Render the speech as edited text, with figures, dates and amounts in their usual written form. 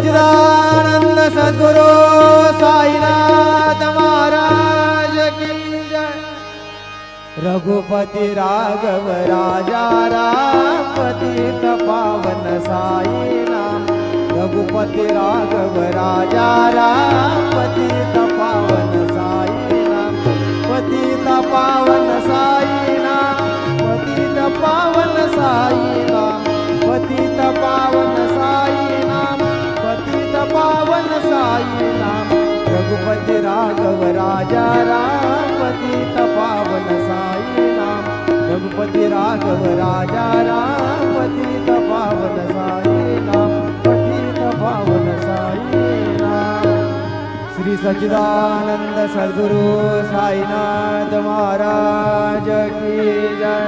सच्चिदानंद सद्गुरु साईनाथ महाराज की जय। रघुपति राघव राजा राम पतित पावन साई नाम। रघुपति राघव राजा राम पतित पावन साई नाम। पतित पावन साई नाम। पतित पावन साई नाम। पतित पावन साई नाम। पतित पावन साई नाम। रघुपति राघव राजा राम पतित पावन साई नाम। रघुपति राघव राजा राम पतित पावन साई नाम। पतित पावन साई नाम। श्री सच्चिदानंद सद्गुरु साईनाथ महाराज की जय।